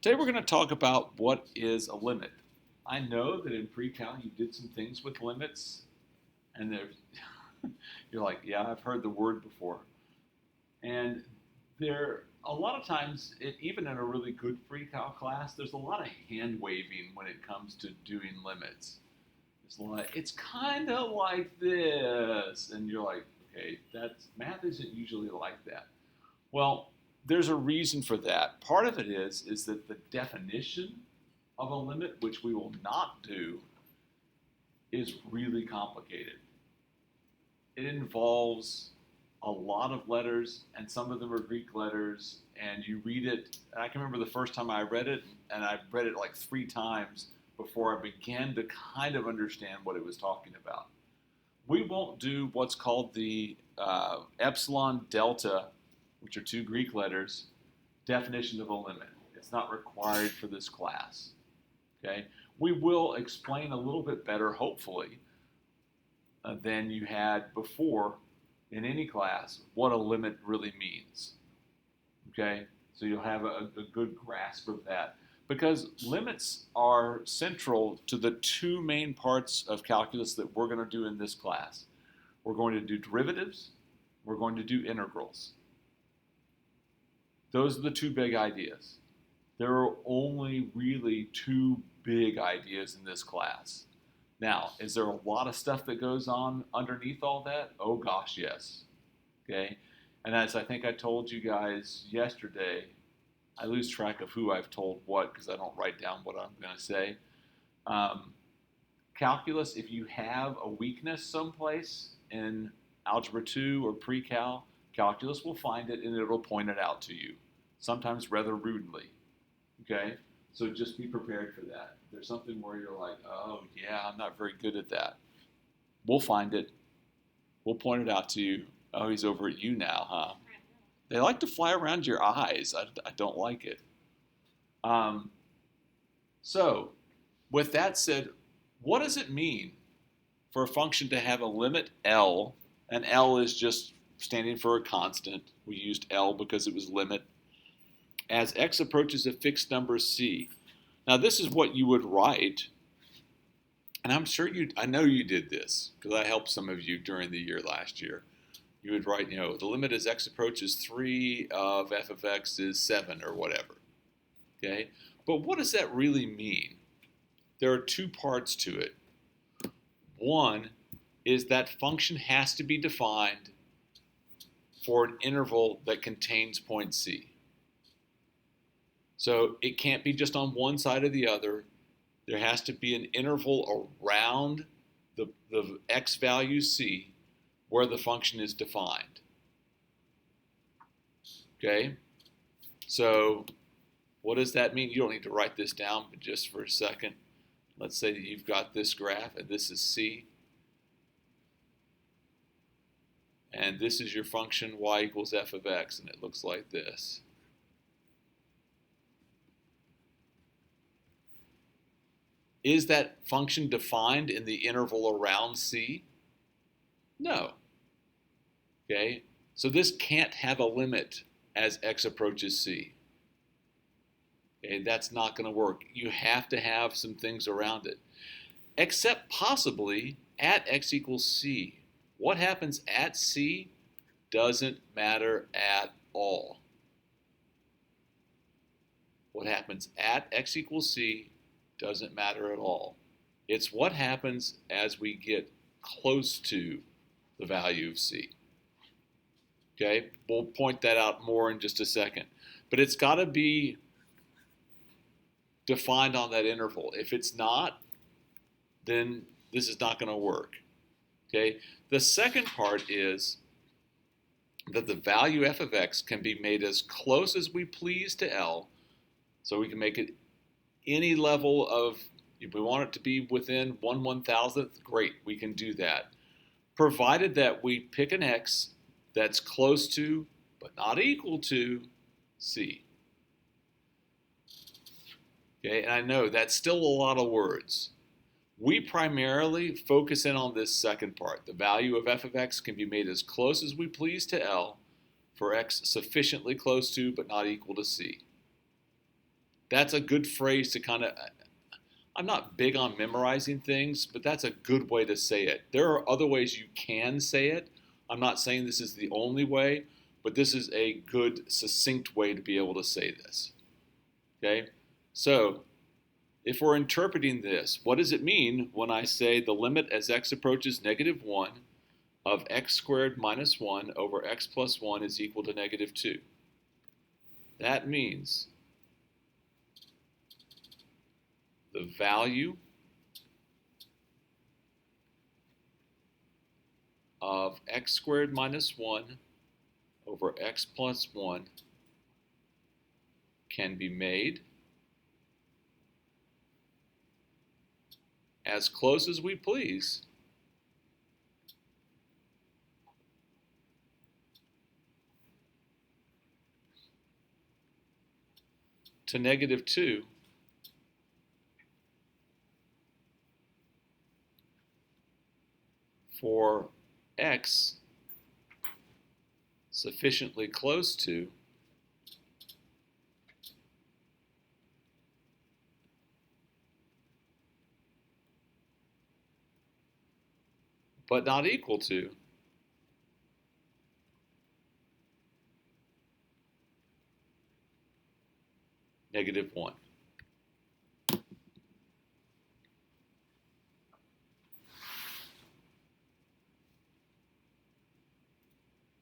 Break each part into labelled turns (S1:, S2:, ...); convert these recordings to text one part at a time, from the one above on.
S1: Today we're going to talk about what is a limit. I know that in pre-cal you did some things with limits, and you're like, yeah, I've heard the word before. And there, a lot of times, even in a really good pre-cal class, there's a lot of hand waving when it comes to doing limits. It's kind of like this, and you're like, okay, that's math isn't usually like that. Well, there's a reason for that. Part of it is that the definition of a limit, which we will not do, is really complicated. It involves a lot of letters, and some of them are Greek letters, and you read it. And I can remember the first time I read it, and I read it like 3 times before I began to kind of understand what it was talking about. We won't do what's called the epsilon delta, which are 2 Greek letters, definition of a limit. It's not required for this class. Okay? We will explain a little bit better, hopefully, than you had before in any class, what a limit really means. Okay? So you'll have a good grasp of that. Because limits are central to the 2 main parts of calculus that we're going to do in this class. We're going to do derivatives, we're going to do integrals. Those are the 2 big ideas. There are only really 2 big ideas in this class. Now, is there a lot of stuff that goes on underneath all that? Oh gosh, yes. Okay? And as I think I told you guys yesterday, I lose track of who I've told what because I don't write down what I'm going to say. Calculus, if you have a weakness someplace in Algebra 2 or pre-cal, calculus will find it and it'll point it out to you, sometimes rather rudely. Okay? So just be prepared for that. If there's something where you're like, oh yeah, I'm not very good at that. We'll find it. We'll point it out to you. Oh, he's over at you now, huh? They like to fly around your eyes. I don't like it. So, with that said, what does it mean for a function to have a limit L, and L is just standing for a constant. We used L because it was limit, as x approaches a fixed number c. Now this is what you would write, and I know you did this because I helped some of you during the year last year. You would write, the limit as x approaches 3 of f of x is 7 or whatever. Okay? But what does that really mean? There are 2 parts to it. One is that function has to be defined for an interval that contains point c. So it can't be just on one side or the other. There has to be an interval around the x value c where the function is defined. Okay? So what does that mean? You don't need to write this down, but just for a second, let's say that you've got this graph, and this is c. And this is your function y equals f of x, and it looks like this. Is that function defined in the interval around c? No. Okay, so this can't have a limit as x approaches c. Okay, that's not going to work. You have to have some things around it. Except possibly at x equals c. What happens at c doesn't matter at all. What happens at x equals c doesn't matter at all. It's what happens as we get close to the value of c. Okay, we'll point that out more in just a second. But it's got to be defined on that interval. If it's not, then this is not going to work. Okay, the second part is that the value f of x can be made as close as we please to L, so we can make it any level of, if we want it to be within 1/1000th, great, we can do that. Provided that we pick an x that's close to, but not equal to, c. Okay, and I know that's still a lot of words. We primarily focus in on this second part. The value of f of x can be made as close as we please to L for x sufficiently close to, but not equal to c. That's a good phrase to kind of, I'm not big on memorizing things, but that's a good way to say it. There are other ways you can say it. I'm not saying this is the only way, but this is a good, succinct way to be able to say this. Okay? So, if we're interpreting this, what does it mean when I say the limit as x approaches negative 1 of x squared minus 1 over x plus 1 is equal to negative 2? That means the value of x squared minus 1 over x plus 1 can be made as close as we please to negative 2 for x sufficiently close to but not equal to negative 1.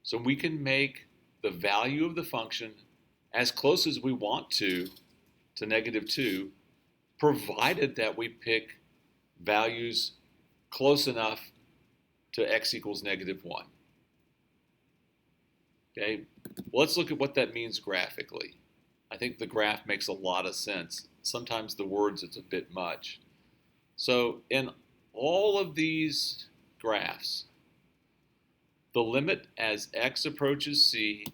S1: So we can make the value of the function as close as we want to negative 2, provided that we pick values close enough to x equals negative 1. Okay, well, let's look at what that means graphically. I think the graph makes a lot of sense. Sometimes the words, it's a bit much. So in all of these graphs, the limit as x approaches c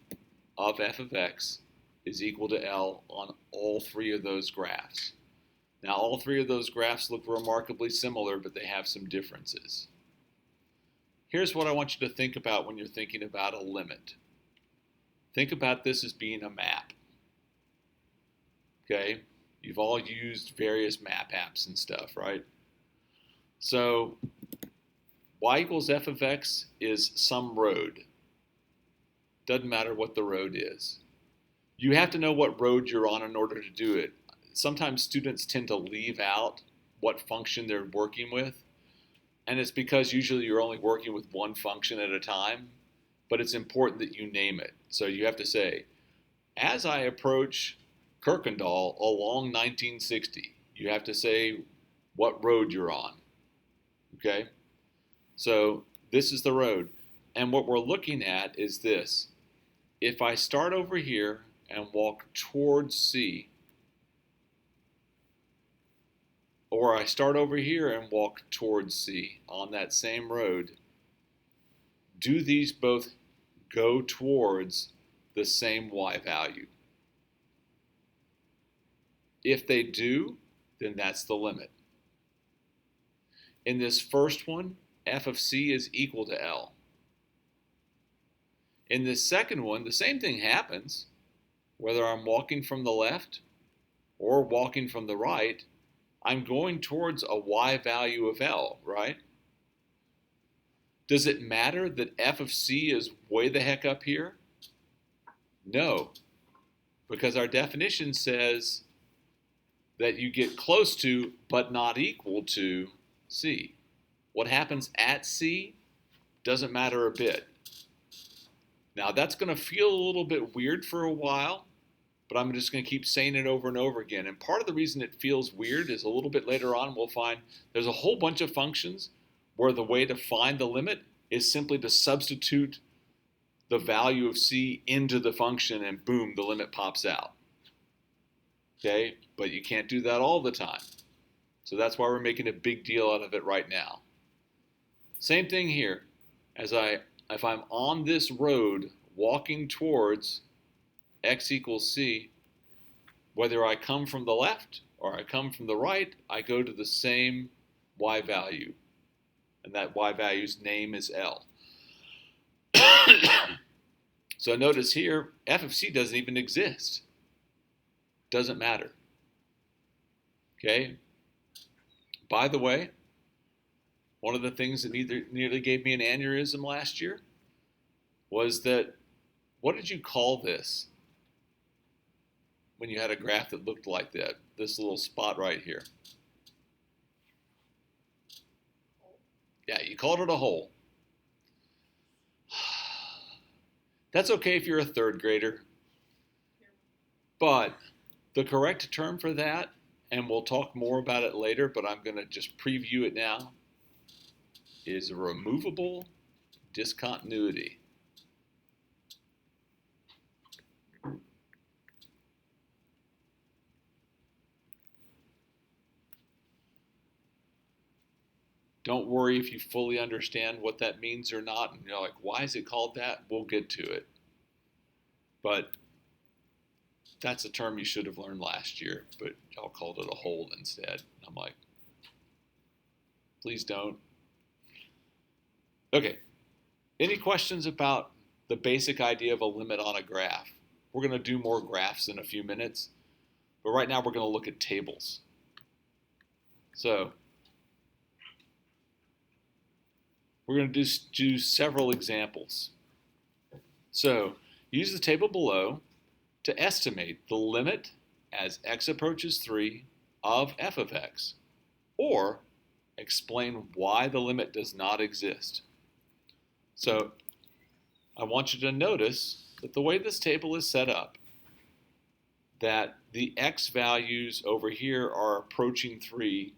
S1: of f of x is equal to L on all three of those graphs. Now, all three of those graphs look remarkably similar, but they have some differences. Here's what I want you to think about when you're thinking about a limit. Think about this as being a map. Okay? You've all used various map apps and stuff, right? So, y equals f of x is some road. Doesn't matter what the road is. You have to know what road you're on in order to do it. Sometimes students tend to leave out what function they're working with, and it's because usually you're only working with one function at a time, but it's important that you name it. So you have to say, as I approach Kirkendall along 1960, you have to say what road you're on. Okay? So this is the road. And what we're looking at is this. If I start over here and walk towards C, or I start over here and walk towards C on that same road, do these both go towards the same y value? If they do, then that's the limit. In this first one, f of c is equal to L. In this second one, the same thing happens, whether I'm walking from the left or walking from the right, I'm going towards a y value of L, right? Does it matter that f of c is way the heck up here? No, because our definition says that you get close to but not equal to c. What happens at c doesn't matter a bit. Now that's going to feel a little bit weird for a while, but I'm just going to keep saying it over and over again. And part of the reason it feels weird is a little bit later on we'll find there's a whole bunch of functions where the way to find the limit is simply to substitute the value of c into the function and boom, the limit pops out. Okay, but you can't do that all the time. So that's why we're making a big deal out of it right now. Same thing here. If I'm on this road walking towards x equals c, whether I come from the left or I come from the right, I go to the same y value. And that y value's name is L. So notice here, f of c doesn't even exist. Doesn't matter. Okay. By the way, one of the things that nearly gave me an aneurysm last year was that, what did you call this when you had a graph that looked like that? This little spot right here. Yeah, you called it a hole. That's okay if you're a third grader. But the correct term for that, and we'll talk more about it later, but I'm going to just preview it now, is a removable discontinuity. Don't worry if you fully understand what that means or not, and you're like, why is it called that? We'll get to it. But that's a term you should have learned last year, but y'all called it a hole instead. I'm like, please don't. Okay, any questions about the basic idea of a limit on a graph? We're going to do more graphs in a few minutes, but right now we're going to look at tables. So we're going to do several examples. So use the table below to estimate the limit as x approaches 3 of f of x, or explain why the limit does not exist. So I want you to notice that the way this table is set up, that the x values over here are approaching 3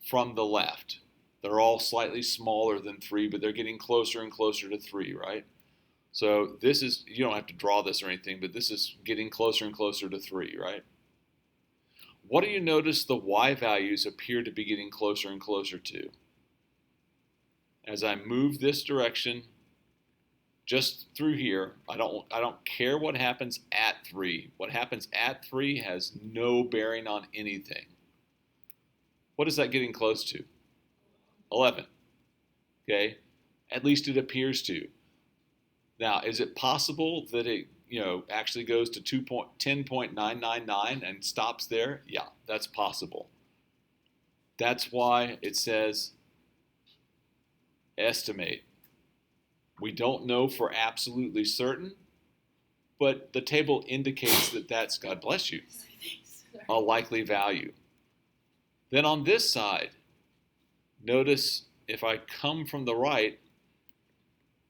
S1: from the left. They're all slightly smaller than 3, but they're getting closer and closer to 3, right? So this is, you don't have to draw this or anything, but this is getting closer and closer to 3, right? What do you notice the y values appear to be getting closer and closer to? As I move this direction, just through here, I don't care what happens at 3. What happens at 3 has no bearing on anything. What is that getting close to? 11. Okay? At least it appears to. Now, is it possible that it actually goes to 10.999 and stops there? Yeah, that's possible. That's why it says estimate. We don't know for absolutely certain, but the table indicates that that's, God bless you, a likely value. Then on this side, notice if I come from the right,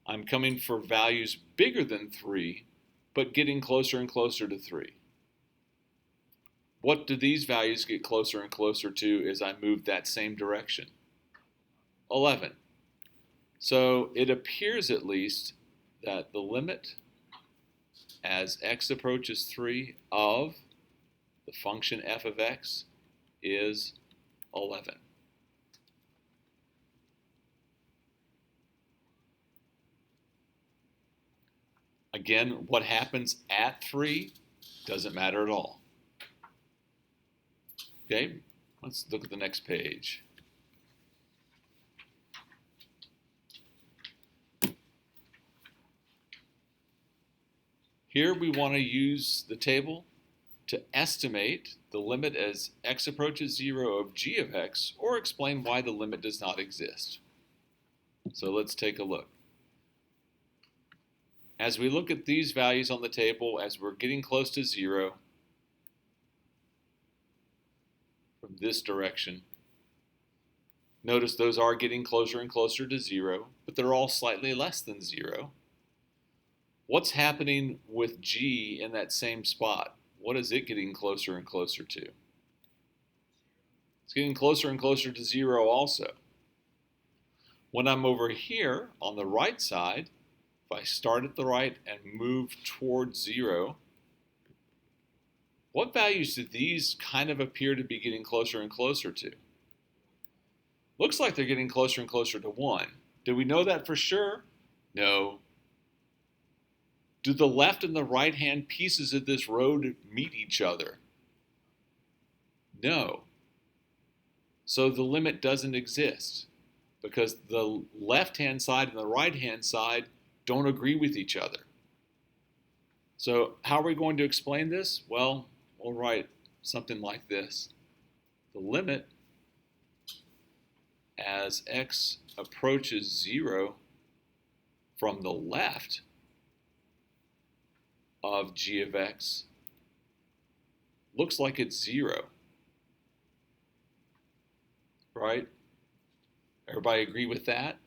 S1: I'm coming for values bigger than 3, but getting closer and closer to 3. What do these values get closer and closer to as I move that same direction? 11. So it appears at least that the limit as x approaches 3 of the function f of x is 11. Again, what happens at 3 doesn't matter at all. Okay, let's look at the next page. Here we want to use the table to estimate the limit as x approaches 0 of g of x, or explain why the limit does not exist. So let's take a look. As we look at these values on the table, as we're getting close to 0, from this direction, notice those are getting closer and closer to 0, but they're all slightly less than 0. What's happening with g in that same spot? What is it getting closer and closer to? It's getting closer and closer to 0 also. When I'm over here on the right side, if I start at the right and move towards 0, what values do these kind of appear to be getting closer and closer to? Looks like they're getting closer and closer to 1. Do we know that for sure? No. Do the left and the right hand pieces of this road meet each other? No. So the limit doesn't exist because the left-hand side and the right-hand side don't agree with each other. So how are we going to explain this? Well, we'll write something like this. the limit as x approaches 0 from the left of g of x looks like it's 0, right? Everybody agree with that?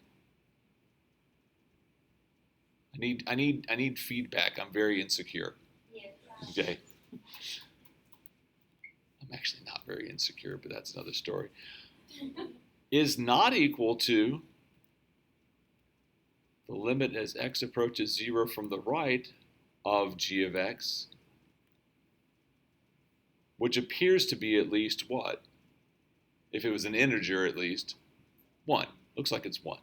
S1: I need feedback. I'm very insecure.
S2: Yes.
S1: Okay. I'm actually not very insecure, but that's another story. Is not equal to the limit as x approaches 0 from the right of g of x, which appears to be at least what? If it was an integer, at least 1. Looks like it's 1.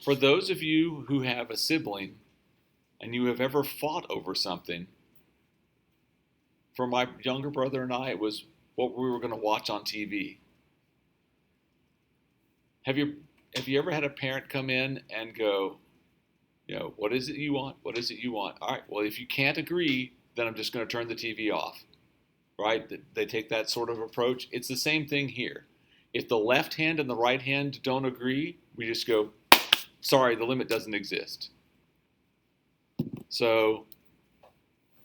S1: For those of you who have a sibling and you have ever fought over something, for my younger brother and I, it was what we were going to watch on TV. Have you ever had a parent come in and go, what is it you want? What is it you want? All right, well, if you can't agree, then I'm just going to turn the TV off, right? They take that sort of approach. It's the same thing here. If the left hand and the right hand don't agree, we just go, sorry, the limit doesn't exist. So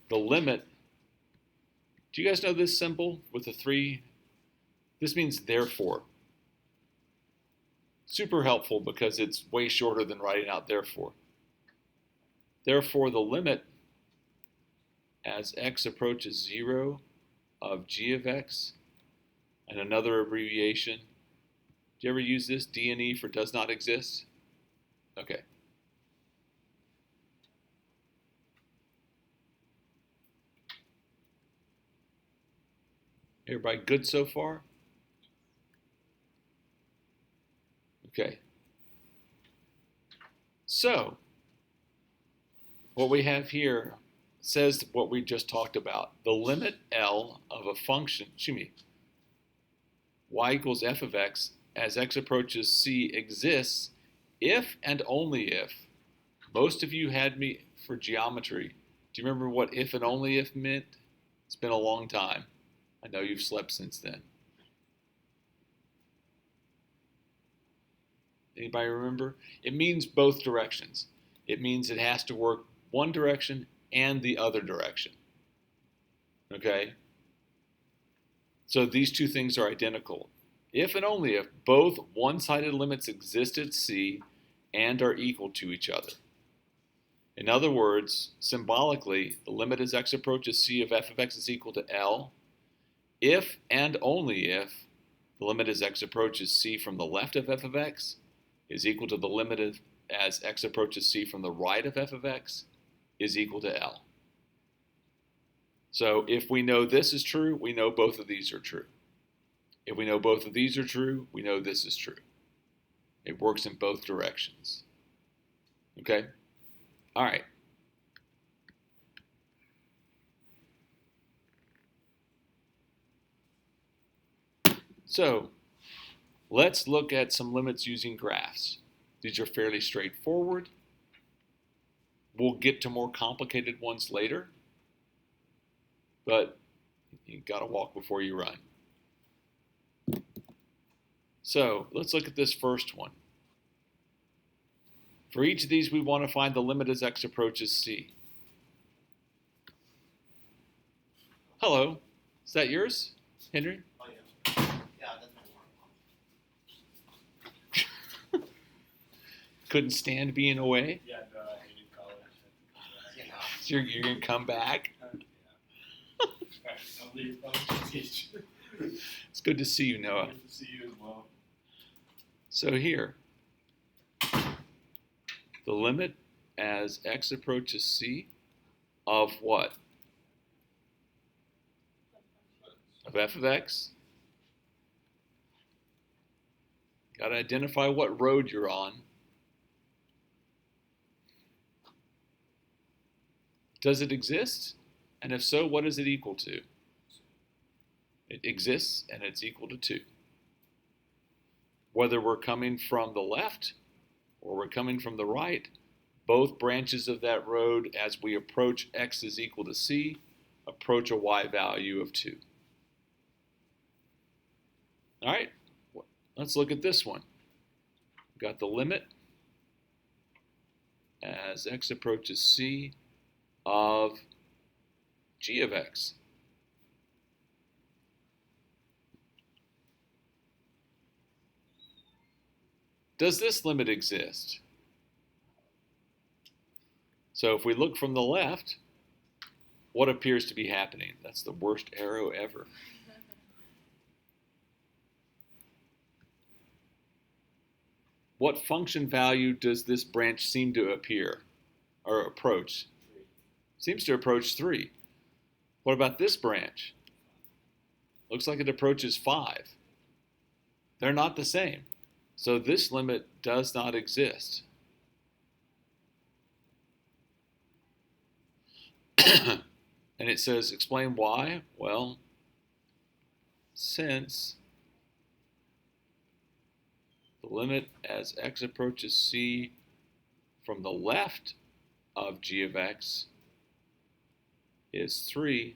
S1: the limit, do you guys know this symbol with the 3? This means therefore. Super helpful because it's way shorter than writing out therefore. Therefore, the limit as x approaches 0 of g of x, and another abbreviation. Do you ever use this? D and E for does not exist? Okay. Everybody good so far? Okay. So, what we have here says what we just talked about. The limit L of a function, y equals f of x as x approaches c exists if and only if. Most of you had me for geometry. Do you remember what if and only if meant? It's been a long time. I know you've slept since then. Anybody remember? It means both directions. It means it has to work one direction and the other direction. Okay? So these two things are identical. If and only if both one-sided limits exist at C and are equal to each other. In other words, symbolically, the limit as x approaches C of f of x is equal to L if and only if the limit as x approaches C from the left of f of x is equal to the limit as x approaches C from the right of f of x is equal to L. So if we know this is true, we know both of these are true. If we know both of these are true, we know this is true. It works in both directions. Okay? All right. So let's look at some limits using graphs. These are fairly straightforward. We'll get to more complicated ones later, but you gotta walk before you run. So let's look at this first one. For each of these, we want to find the limit as x approaches C. Hello, is that yours, Henry?
S3: Oh, yeah. Yeah, that's my work.
S1: Couldn't stand being away?
S4: Yeah, no, I hated college.
S3: You know.
S1: So you're going to come back?
S4: I'll leave. I'll teach.
S1: It's good to see you, Noah.
S4: Good to see you as well.
S1: So here, the limit as x approaches C of what? Of f of x. Got to identify what road you're on. Does it exist? And if so, what is it equal to? It exists and it's equal to 2. Whether we're coming from the left or we're coming from the right, both branches of that road as we approach x is equal to c, approach a y value of 2. All right, let's look at this one. We've got the limit as x approaches c of g of x. Does this limit exist? So if we look from the left, what appears to be happening? That's the worst arrow ever. What function value does this branch seem to appear or approach? Seems to approach 3. What about this branch? Looks like it approaches 5. They're not the same. So this limit does not exist. And it says, explain why? Well, since the limit as x approaches c from the left of g of x is 3,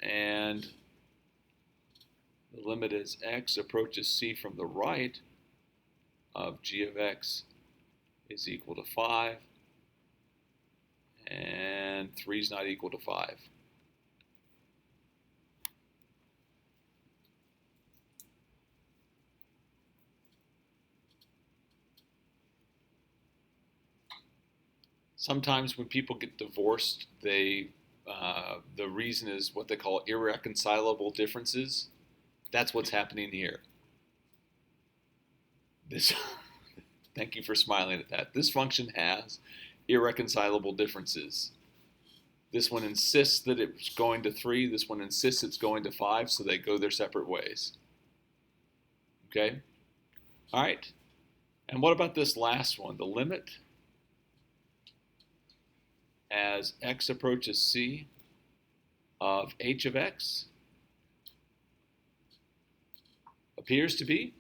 S1: and the limit as x approaches c from the right of g of x is equal to 5, and 3 is not equal to 5. Sometimes when people get divorced, the reason is what they call irreconcilable differences. That's what's happening here. Thank you for smiling at that. This function has irreconcilable differences. This one insists that it's going to 3. This one insists it's going to 5, so they go their separate ways. Okay? All right. And what about this last one? The limit as x approaches c of h of x appears to be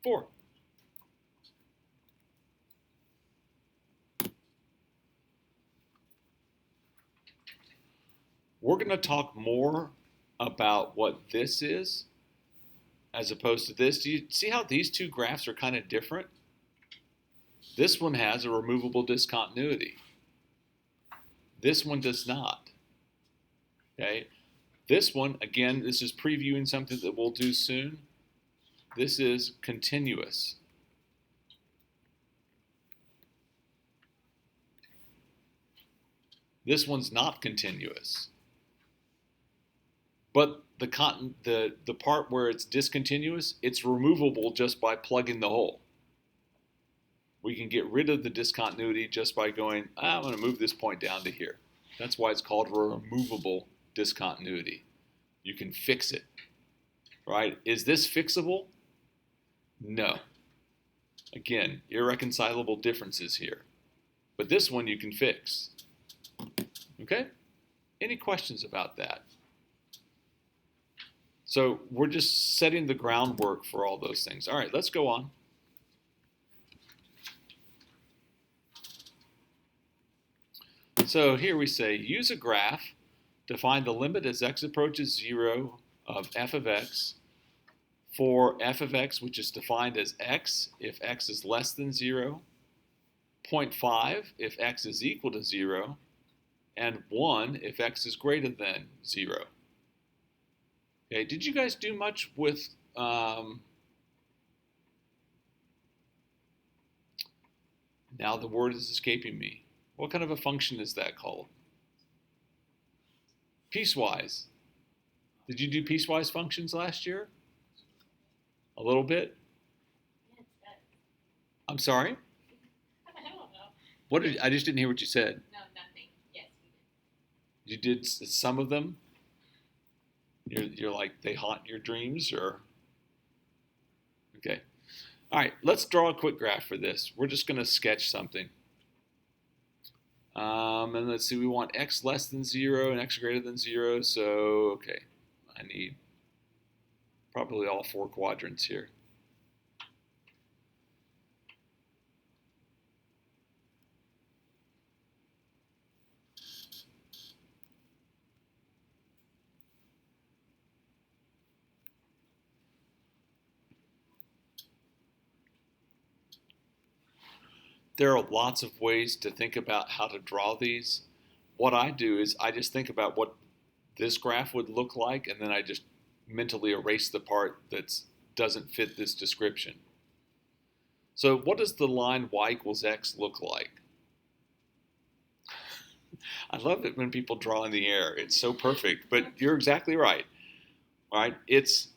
S1: 4. We're going to talk more about what this is as opposed to this. Do you see how these two graphs are kind of different? This one has a removable discontinuity. This one does not. Okay? This one, again, this is previewing something that we'll do soon. This is continuous. This one's not continuous. But the part where it's discontinuous, it's removable just by plugging the hole. We can get rid of the discontinuity just by going, I'm going to move this point down to here. That's why it's called a removable discontinuity. You can fix it, right? Is this fixable? No. Again, irreconcilable differences here. But this one you can fix. Okay? Any questions about that? So we're just setting the groundwork for all those things. All right, let's go on. So here we say, use a graph to find the limit as x approaches 0 of f of x for f of x, which is defined as x if x is less than 0, 0.5 if x is equal to 0, and 1 if x is greater than 0. Okay, did you guys do much with now the word is escaping me. What kind of a function is that called? Piecewise. Did you do piecewise functions last year? A little bit? I'm sorry?
S2: I don't know.
S1: What I just didn't hear what you said.
S2: No, nothing. Yes, we did.
S1: You did some of them? You're like, they haunt your dreams, or? Okay. All right, let's draw a quick graph for this. We're just going to sketch something. And let's see, we want x less than 0 and x greater than 0. So, okay, I need Probably all four quadrants here. There are lots of ways to think about how to draw these. What I do is I just think about what this graph would look like, and then I just mentally erase the part that doesn't fit this description. So what does the line y equals x look like? I love it when people draw in the air. It's so perfect, but you're exactly right. All right, it's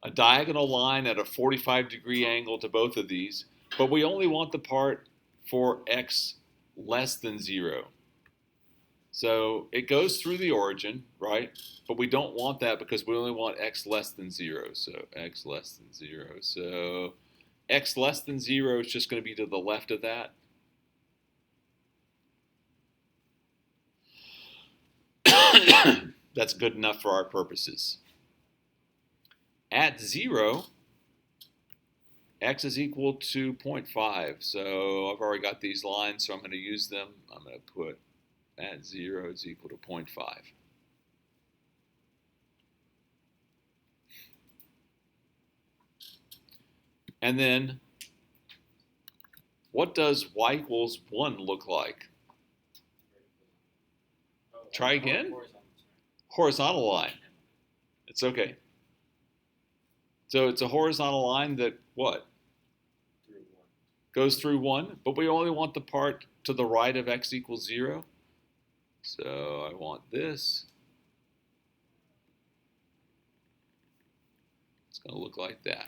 S1: a diagonal line at a 45-degree angle to both of these, but we only want the part for x less than 0. So it goes through the origin, right? But we don't want that because we only want x less than 0. So x less than 0. So x less than 0 is just going to be to the left of that. That's good enough for our purposes. At 0, x is equal to 0.5. So I've already got these lines, so I'm going to use them. I'm going to put at 0 is equal to 0.5. And then, what does y equals 1 look like? Try again? Horizontal line. It's okay. So it's a horizontal line that what? Goes through 1, but we only want the part to the right of x equals 0. So I want this. It's going to look like that.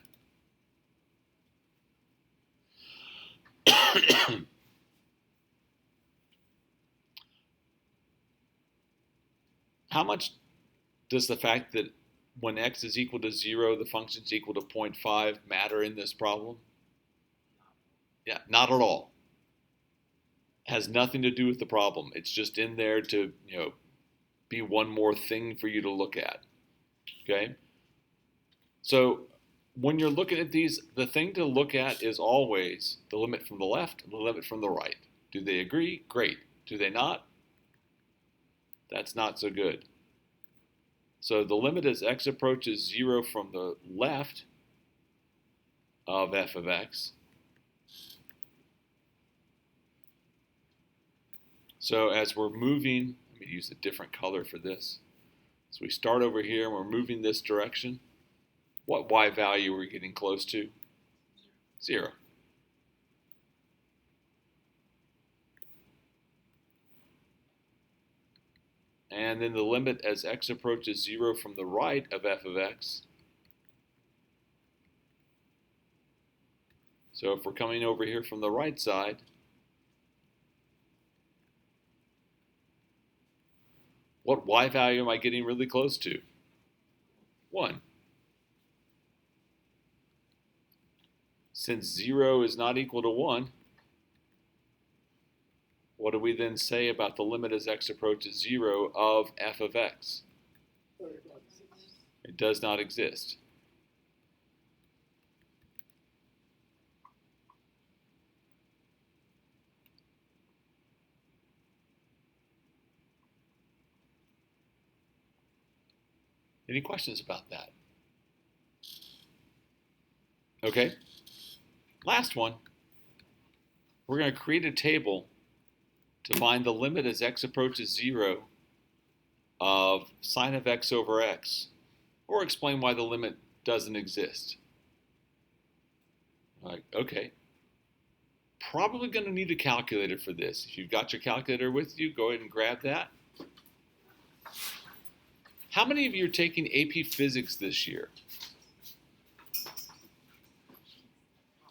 S1: How much does the fact that when x is equal to 0, the function is equal to 0.5 matter in this problem? Yeah, not at all. It has nothing to do with the problem. It's just in there to, be one more thing for you to look at. Okay? So when you're looking at these, the thing to look at is always the limit from the left and the limit from the right. Do they agree? Great. Do they not? That's not so good. So the limit as x approaches 0 from the left of f of x. So as we're moving, let me use a different color for this. So we start over here and we're moving this direction. What y value are we getting close to? 0. And then the limit as x approaches 0 from the right of f of x. So if we're coming over here from the right side, what y value am I getting really close to? 1. Since 0 is not equal to 1, what do we then say about the limit as x approaches 0 of f of x? It does not exist. Any questions about that? Okay. Last one. We're going to create a table to find the limit as x approaches 0 of sine of x over x, or explain why the limit doesn't exist. Like, okay. Probably going to need a calculator for this. If you've got your calculator with you, go ahead and grab that. How many of you are taking AP Physics this year?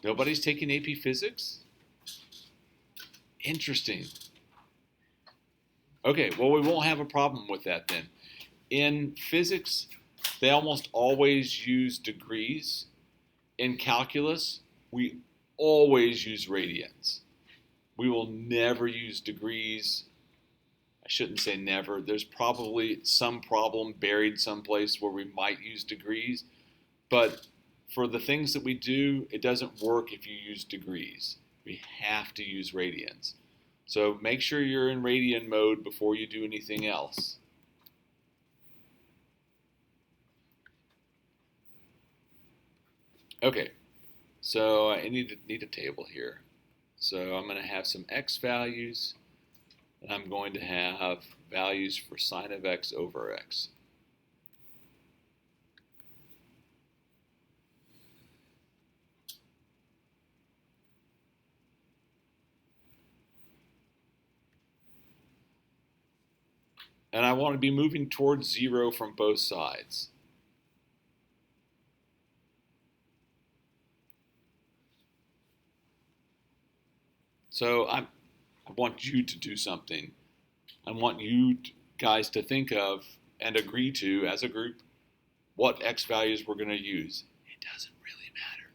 S1: Nobody's taking AP Physics? Interesting. Okay, well, we won't have a problem with that then. In physics, they almost always use degrees. In calculus, we always use radians. We will never use degrees. I shouldn't say never. There's probably some problem buried someplace where we might use degrees, But for the things that we do, it doesn't work if you use degrees. We have to use radians. So make sure you're in radian mode before you do anything else. Okay, so I need a table here. So I'm going to have some x values, and I'm going to have values for sine of x over x. And I want to be moving towards 0 from both sides. So I want you to do something. I want you guys to think of and agree to, as a group, what x values we're going to use. It doesn't really matter.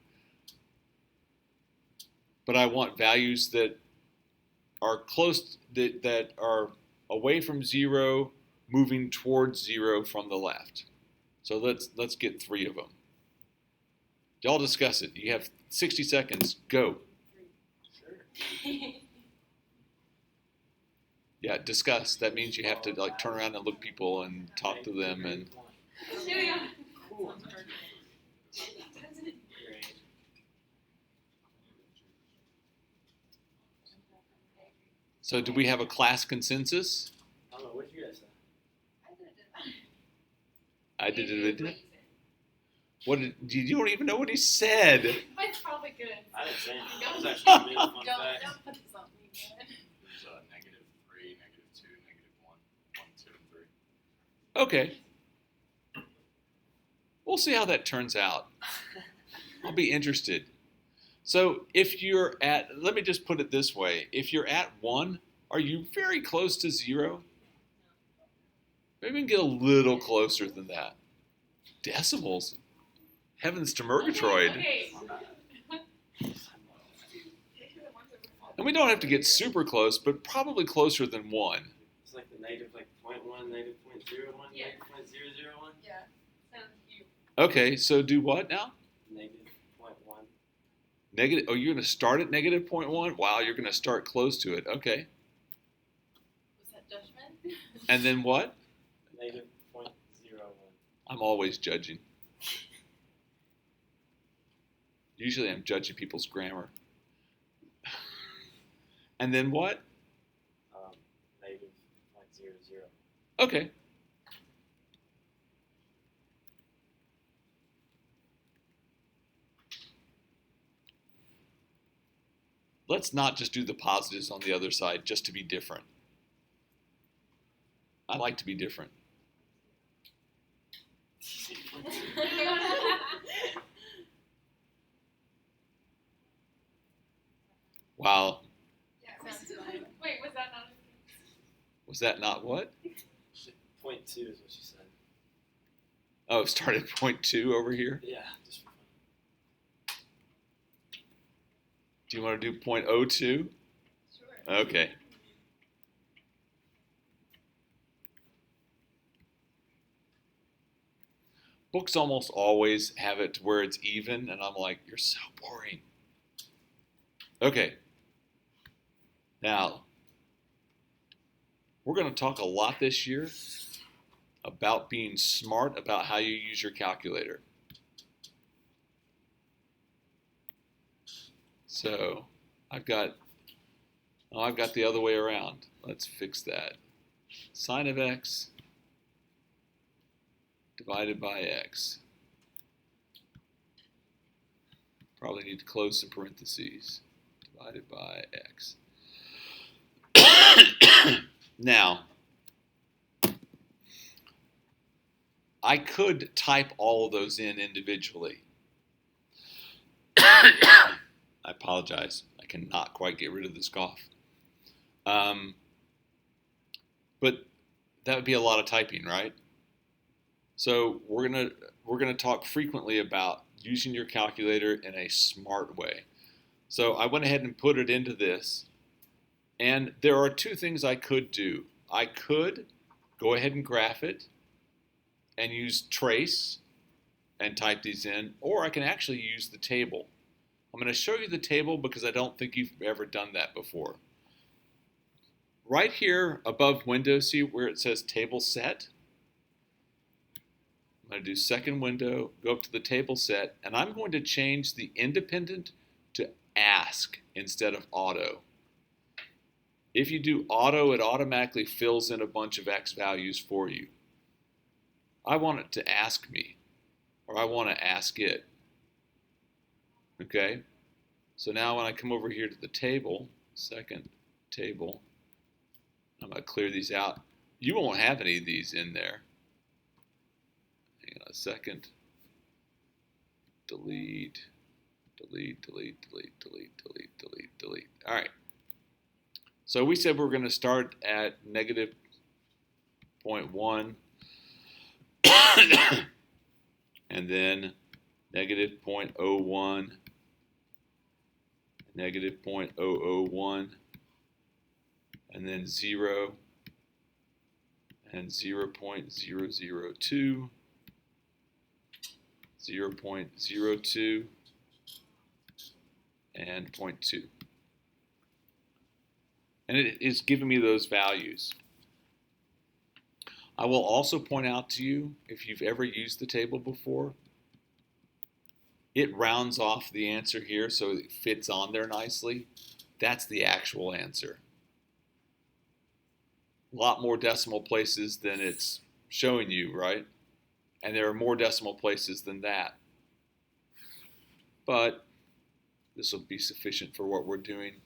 S1: But I want values that are close, that are away from 0, moving towards 0 from the left. So let's get 3 of them. Y'all discuss it. You have 60 seconds. Go. Yeah, discuss. That means you have to like turn around and look people and talk to them and.
S4: Cool.
S1: So do we have a class consensus?
S4: I don't know, what did you guys say?
S1: I did it. What did you don't even know what he said?
S2: Mine's probably good.
S4: I didn't say anything. That was
S2: Don't-
S4: actually a really fun
S2: Don't
S4: fact.
S2: put this on me, man.
S4: There's -3, -2, -1, 1, 2, and 3.
S1: Okay. We'll see how that turns out. I'll be interested. So if you're at, let me just put it this way. If you're at 1, are you very close to 0? Maybe we can get a little closer than that. Decimals. Heavens to Murgatroyd.
S2: Okay.
S1: And we don't have to get super close, but probably closer than 1.
S4: It's like the negative like 0.1, negative 0.01,
S2: Yeah.
S4: negative 0.001.
S2: Yeah. Sounds cute.
S1: Okay, so do what now?
S4: Negative 0.1.
S1: Negative. Oh, you're going to start at negative 0.1? Wow, you're going to start close to it. Okay.
S2: Was that judgment?
S1: And then what?
S4: Negative 0.01.
S1: I'm always judging. Usually I'm judging people's grammar. And then what?
S4: Negative 0.00.
S1: Okay. Let's not just do the positives on the other side just to be different. I like to be different. Wow.
S2: Sounds fine. Wait, was that not?
S1: Was that not what?
S4: 0.2 is what she said.
S1: Oh, start at 0.2 over here?
S4: Yeah, just for fun.
S1: Do you want to do 0.02?
S2: Sure.
S1: Okay. Books almost always have it to where it's even, and I'm like, you're so boring. Okay. Now, we're going to talk a lot this year about being smart about how you use your calculator. So, I've got the other way around. Let's fix that. Sine of x divided by x. Probably need to close some parentheses. Divided by x. Now, I could type all of those in individually. I apologize. I cannot quite get rid of this cough. But that would be a lot of typing, right? So we're gonna talk frequently about using your calculator in a smart way. So I went ahead and put it into this, and there are two things I could do. I could go ahead and graph it and use trace, and type these in, or I can actually use the table. I'm going to show you the table because I don't think you've ever done that before. Right here above Windows, see where it says Table Set? I'm going to do second window, go up to the table set, and I'm going to change the independent to ask instead of auto. If you do auto, it automatically fills in a bunch of X values for you. I want it to ask me, or I want to ask it. Okay? So now when I come over here to the table, second table, I'm going to clear these out. You won't have any of these in there. Hang on a second. Delete, delete, delete, delete, delete, delete, delete, delete. All right. So we said we're going to start at negative 0.1 and then negative 0.01, negative 0.001, and then 0 and 0.002, 0.02, and 0.2. And it is giving me those values. I will also point out to you, if you've ever used the table before, it rounds off the answer here so it fits on there nicely. That's the actual answer. A lot more decimal places than it's showing you, right? And there are more decimal places than that. But this will be sufficient for what we're doing.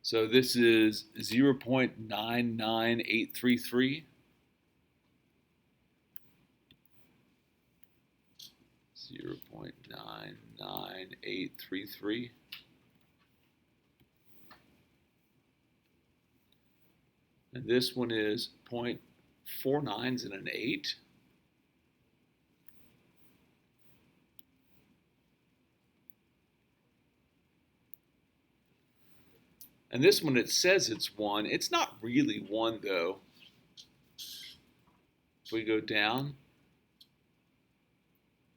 S1: So this is 0.99833. 0.99833. And this one is 0.49 and an 8. And this one, it says it's 1. It's not really 1 though. If we go down,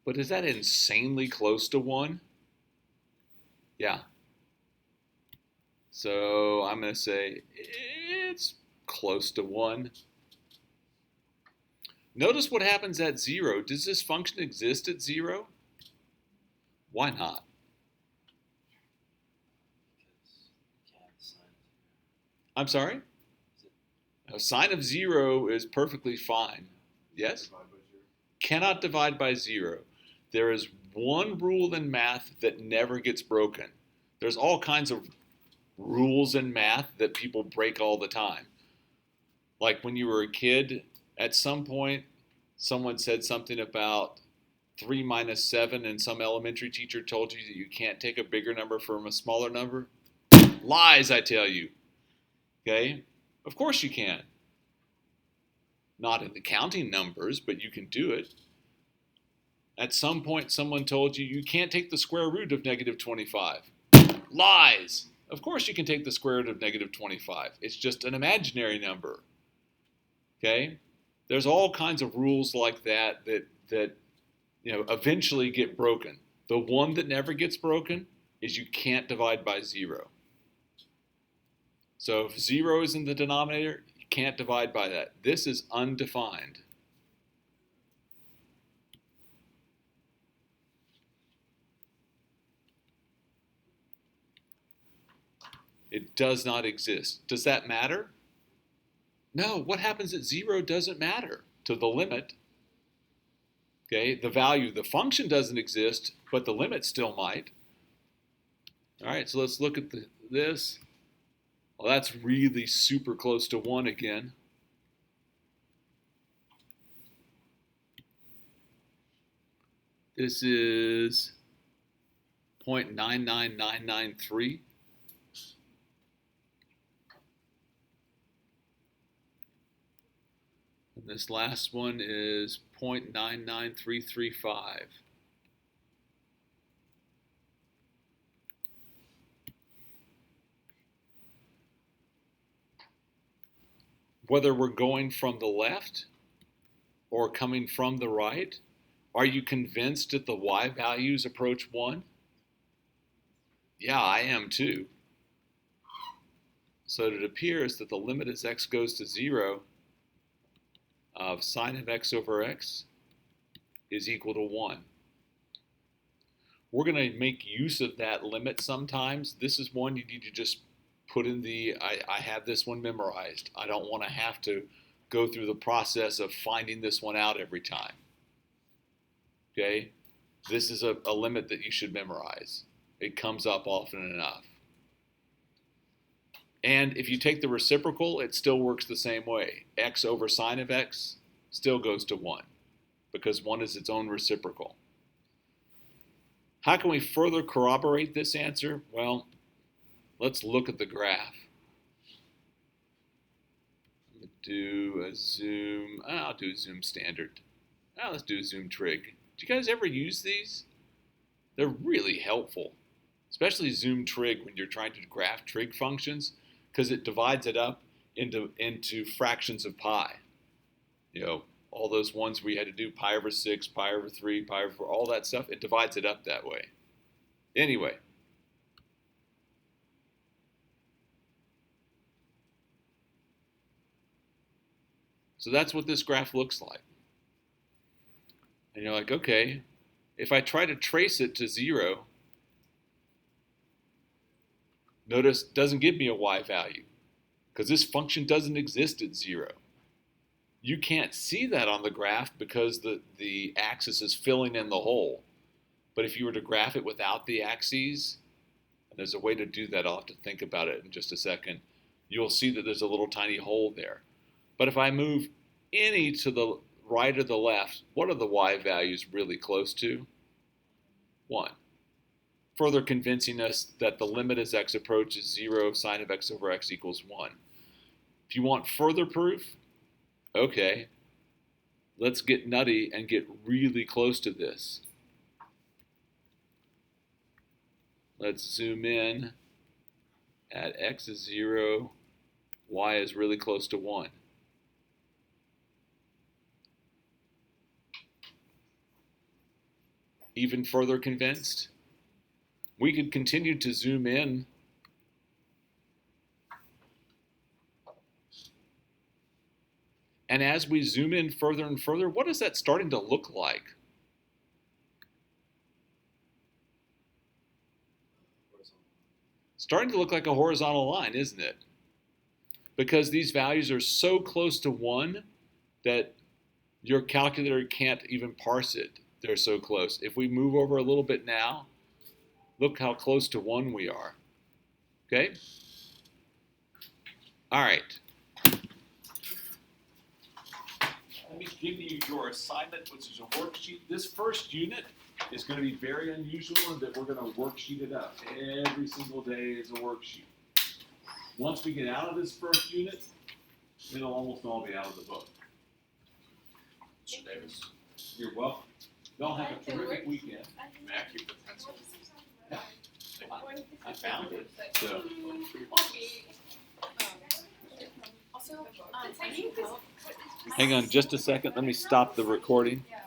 S1: but is that insanely close to 1? Yeah. So I'm going to say it's close to 1. Notice what happens at 0. Does this function exist at 0? Why not? I'm sorry? A sine of 0 is perfectly fine. Yes? Cannot divide by 0. There is one rule in math that never gets broken. There's all kinds of rules in math that people break all the time. Like when you were a kid, at some point, someone said something about 3 minus 7, and some elementary teacher told you that you can't take a bigger number from a smaller number. Lies, I tell you. Okay? Of course you can. Not in the counting numbers, but you can do it. At some point, someone told you you can't take the square root of negative 25. Lies! Of course you can take the square root of negative 25. It's just an imaginary number. Okay? There's all kinds of rules like that eventually get broken. The one that never gets broken is you can't divide by 0. So if 0 is in the denominator, you can't divide by that. This is undefined. It does not exist. Does that matter? No, what happens at 0 doesn't matter to the limit. Okay, the value, the function doesn't exist, but the limit still might. All right, so let's look at this. Well, that's really super close to 1 again. This is 0.99993. And this last one is 0.99335. Whether we're going from the left or coming from the right, Are you convinced that the y values approach 1? Yeah, I am too. So it appears that the limit as x goes to 0 of sine of x over x is equal to 1. We're going to make use of that limit sometimes. This is one you need to just put in I have this one memorized. I don't want to have to go through the process of finding this one out every time. Okay? This is a limit that you should memorize. It comes up often enough. And if you take the reciprocal, it still works the same way. X over sine of x still goes to 1 because 1 is its own reciprocal. How can we further corroborate this answer? Well, let's look at the graph. I'm going to do a zoom. I'll do a zoom standard. Let's do a zoom trig. Do you guys ever use these? They're really helpful, especially zoom trig when you're trying to graph trig functions, because it divides it up into fractions of pi. You know, all those ones we had to do pi over 6, pi over 3, pi over 4, all that stuff, it divides it up that way. Anyway. So that's what this graph looks like. And you're like, okay, if I try to trace it to 0, notice it doesn't give me a y value because this function doesn't exist at 0. You can't see that on the graph because the axis is filling in the hole. But if you were to graph it without the axes, and there's a way to do that, I'll have to think about it in just a second, you'll see that there's a little tiny hole there. But if I move any to the right or the left, what are the y values really close to? 1. Further convincing us that the limit as x approaches 0 of sine of x over x equals 1. If you want further proof, okay, let's get nutty and get really close to this. Let's zoom in at x is 0, y is really close to 1. Even further convinced? We could continue to zoom in. And as we zoom in further and further, what is that starting to look like? Starting to look like a horizontal line, isn't it? Because these values are so close to 1 that your calculator can't even parse it. They're so close. If we move over a little bit now, look how close to 1 we are. Okay? All right. Let me give you your assignment, which is a worksheet. This first unit is going to be very unusual in that we're going to worksheet it up. Every single day is a worksheet. Once we get out of this first unit, it'll almost all be out of the book.
S4: Mr. Davis,
S1: You're welcome. Y'all have a terrific weekend.
S4: may I keep the pencil?
S1: Yeah. I found it. So,
S2: Also, I need help.
S1: hang on just a second. Let me stop the recording.
S2: Yeah.